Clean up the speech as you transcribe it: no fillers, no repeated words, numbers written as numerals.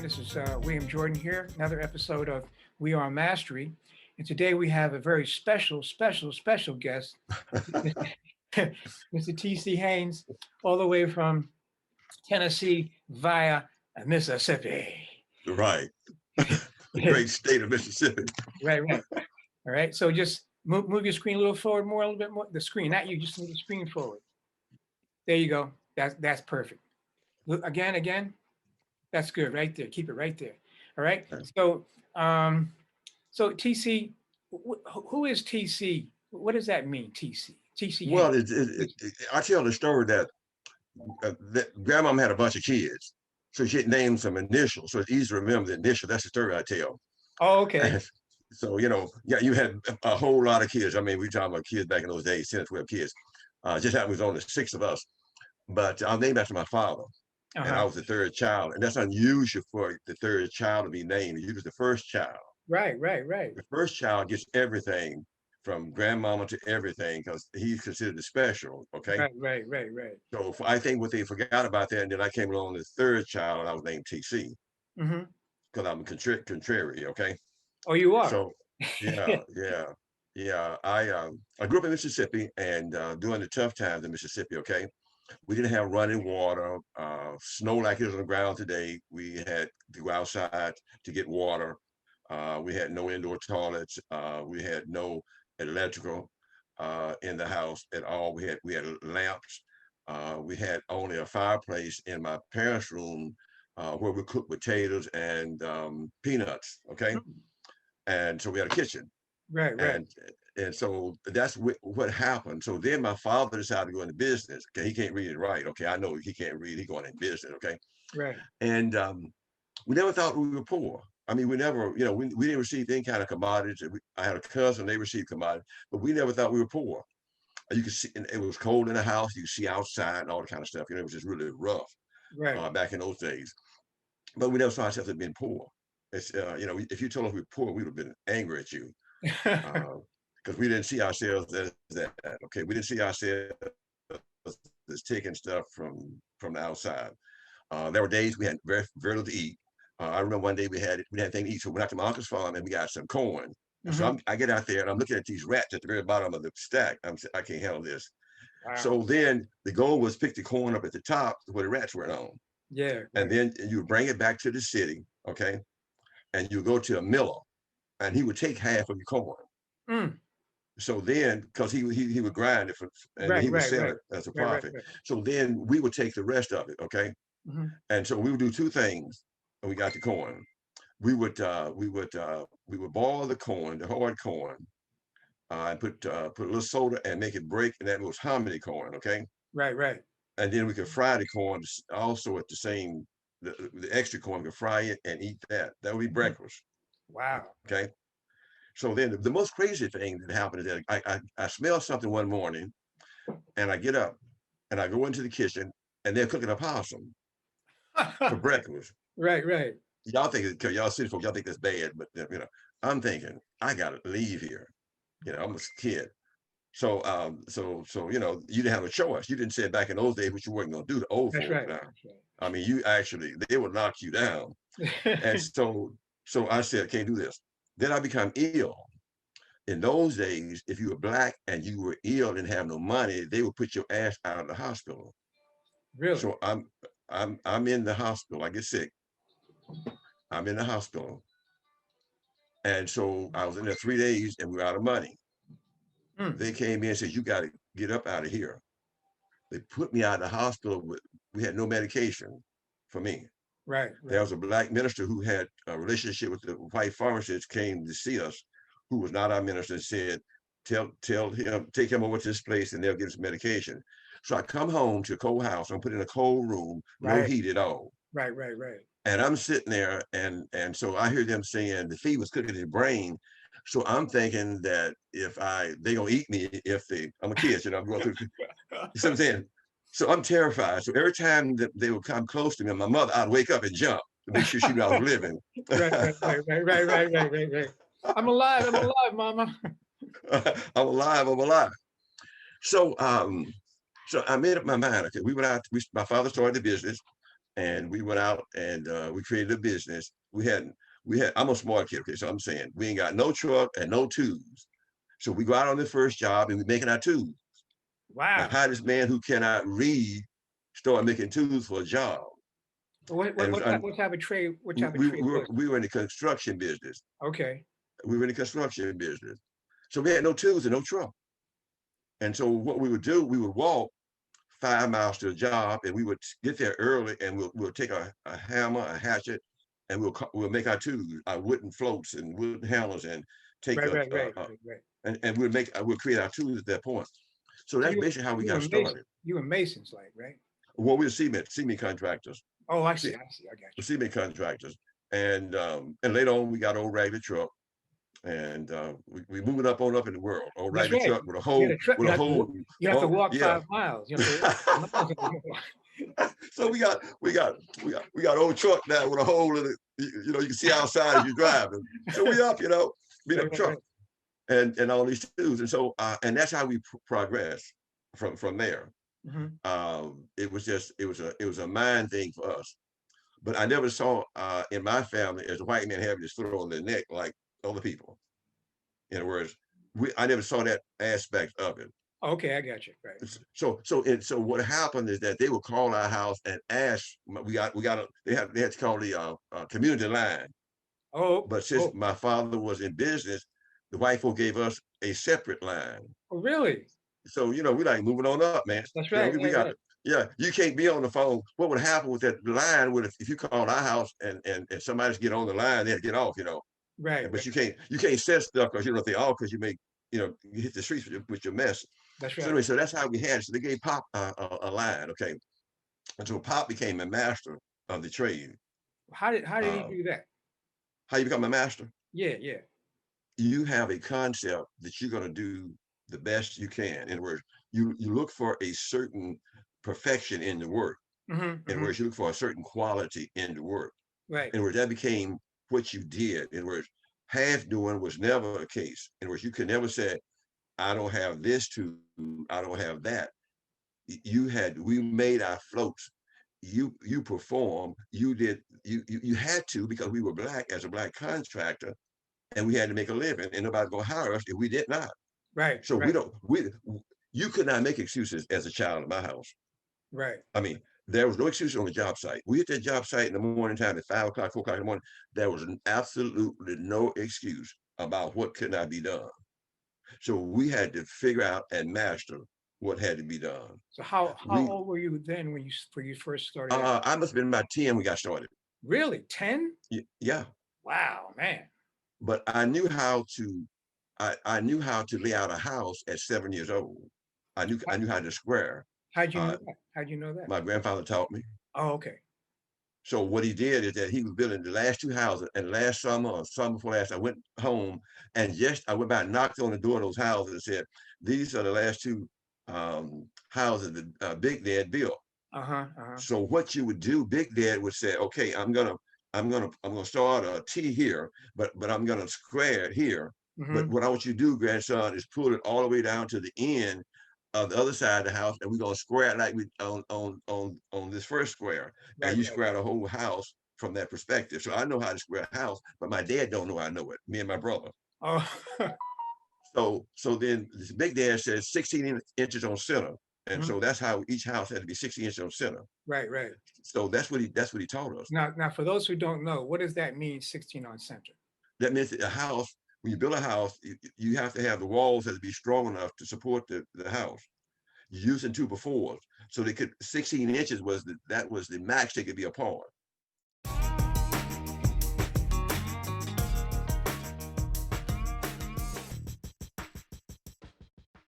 again. This is William Jordan here, another episode of We Are Mastery. And today we have a very special guest, Mr. T.C. Haynes, all the way from Tennessee via Mississippi. Right. The great state of Mississippi. Right. All right. So just move your screen a little forward more, a little bit more. The screen, not you, just move the screen forward. There you go. That's perfect. Look, again. That's good right there. Keep it right there. All right. So, so TC, who is TC? What does that mean, TC? TC. Well, I tell the story that grandmom had a bunch of kids, so she had named some initials, so it's easy to remember the initial. That's the story I tell. Oh, okay. And so you had a whole lot of kids. I mean, we talking about kids back in those days, 10 or 12 kids. Just happened was only 6 of us, but I named after my father. And I was the third child, and that's unusual for the third child to be named. You was the first child. Right. The first child gets everything from grandmama to everything because he's considered the special. Okay. Right. So I think what they forgot about that, and then I came along the third child, and I was named TC because I'm contrary. Okay. Oh, you are. So yeah. I grew up in Mississippi, and during the tough times in Mississippi. Okay. We didn't have running water, snow like it is on the ground today. We had to go outside to get water. We had no indoor toilets. We had no electrical in the house at all. We had lamps. We had only a fireplace in my parents' room where we cooked potatoes and peanuts. Okay, and so we had a kitchen. Right. And so that's what happened. So then my father decided to go into business. Okay, he can't read and write. Okay, I know he can't read. He's going into business. Okay, right. And we never thought we were poor. I mean, we never, we didn't receive any kind of commodities. I had a cousin; they received commodities, but we never thought we were poor. You could see, and it was cold in the house. You could see outside and all the kind of stuff. It was just really rough back in those days. But we never saw ourselves as being poor. It's if you told us we were poor, we would have been angry at you. Because we didn't see ourselves as that. Okay, we didn't see ourselves as taking stuff from the outside. There were days we had very little to eat. I remember one day we had anything to eat, so we went out to my uncle's farm and we got some corn. And so I get out there and I'm looking at these rats at the very bottom of the stack. I can't handle this. Wow. So then the goal was pick the corn up at the top where the rats weren't on. Yeah. And then you bring it back to the city, okay? And you go to a miller, and he would take half of your corn. So then, because he would grind it and he would sell it as a profit. So then we would take the rest of it, okay? And so we would do two things when we got the corn. We would boil the corn, the hard corn, and put a little soda and make it break, and that was hominy corn, okay? Right. And then we could fry the corn also at the same, the extra corn, we could fry it and eat that. That would be breakfast. Wow. Okay. So then the most crazy thing that happened is that I smelled something one morning, and I get up and I go into the kitchen, and they're cooking a possum for breakfast. Right. Y'all think, because y'all city folks, y'all think that's bad, but I'm thinking I gotta leave here. I'm a kid. So you didn't have a choice. You didn't say back in those days what you weren't gonna do to old folks now. Right. I mean, they would knock you down. And so I said, can't do this. Then I become ill. In those days, if you were Black and you were ill and didn't have no money, they would put your ass out of the hospital. Really? So I'm in the hospital. I get sick. I'm in the hospital. And so I was in there 3 days and we were out of money. They came in and said, you got to get up out of here. They put me out of the hospital. We had no medication for me. Right. There was a Black minister who had a relationship with the white pharmacist, came to see us, who was not our minister, and said, tell him, take him over to this place and they'll give us medication. So I come home to a cold house. I'm put in a cold room, no heat at all. Right. And I'm sitting there, and so I hear them saying the fever's cooking in your brain. So I'm thinking that they gonna eat me I'm a kid, I'm going through, you know what I'm saying? So I'm terrified. So every time that they would come close to me, my mother, I'd wake up and jump to make sure she knew I was living. Right. I'm alive, Mama. I'm alive. So I made up my mind. Okay, we went out. My father started the business. and we went out and we created a business. I'm a smart kid, okay, so I'm saying we ain't got no truck and no tools. So we go out on the first job and we're making our tools. Now, Wow. how this man who cannot read start making tools for a job? And it was What type of trade? What type of we, trade we, were, was we were in the construction business. it? Okay. We were in the construction business. So we had no tools and no truck. And so what we would do, we would walk 5 miles to the job, and we would get there early, and we'll take a hammer, a hatchet, and we'll make our tools, our wooden floats and wooden hammers, and take Right. and we'll create our tools at that point. So So that's basically how we you were got started. You were Masons, like, right? Well, we were cement contractors, Oh, I see, see. I see. I got you. cement contractors, and later on we got old raggedy truck, and we moving up on up in the world. Old That's raggedy right. truck with a You hole, had a truck. with a hole. You have to Oh walk yeah. 5 miles. You have to walk miles anymore. So we got old truck now with a hole in it. You know, you can see outside as you're driving. So we up, beat up truck and all these tools. And so and that's how we progress from there. Mhm. It was a mind thing for us. But I never saw in my family as a white man having this throat on their neck like other people. In other words, I never saw that aspect of it. Okay, I got you. Right. So what happened is that they would call our house and ask. They had to call the community line. Oh, But since oh, my father was in business, the white folk gave us a separate line. oh, really? So we like moving on up, man. That's You know, right. we Right. got Right. it. Yeah, you can't be on the phone. What would happen with that line would if you call our house and somebody's get on the line, they had to get off. Right. But Right. you can't set stuff because if they all because you hit the streets with your mess. That's So right. anyway, so that's how we had it. So they gave Pop a line, okay. And so Pop became a master of the trade. How did he Um, do that? how you become a master? Yeah. Yeah. You have a concept that you're going to do the best you can. In other words, you look for a certain perfection in the work. Hmm. In other Hmm. words, you look for a certain quality in the work. Right. In other words, that became what you did. In other words, half doing was never a case. In other words, you could never say, I don't have this tool, I don't have that. We made our floats. You perform, you had to because we were black as a black contractor, and we had to make a living, and nobody gonna hire us if we did not. Right. So we Right. don't we you could not make excuses as a child in my house. Right. I mean, there was no excuse on the job site. We hit that job site in the morning time at 5 o'clock, 4 o'clock in the morning. There was absolutely no excuse about what could not be done. So we had to figure out and master what had to be done. So how We old were you then when you first started out? I must have been about 10 when we got started. Really? 10? Yeah. Wow, man. But I knew how to lay out a house at 7 years old. I knew how to square. How'd you Uh, know that? How'd you know that? my grandfather taught me. Oh, okay. So what he did is that he was building the last two houses, and last summer or summer before last, I went home and just I went by and knocked on the door of those houses and said, "These are the last two houses that Big Dad built." Uh-huh. Uh-huh. So what you would do, Big Dad would say, "Okay, I'm gonna start a T here, but I'm gonna square it here. But Hmm. what I want you to do, grandson, is pull it all the way down to the end of the other side of the house, and we're gonna square it like we on this first square, and Right, you right. square the whole house from that perspective. So I know how to square a house, but my dad don't know I know it. Me and my brother. Oh, So then this Big Dad says 16 inches on center, and mhm. so that's how each house had to be 16 inches on center. Right, right. So that's what he taught us. Now, for those who don't know, what does that mean, 16 on center? That means that a house, when you build a house, you have to have the walls that to be strong enough to support the house. You're using 2x4s, so they could 16 inches was that was the max they could be apart.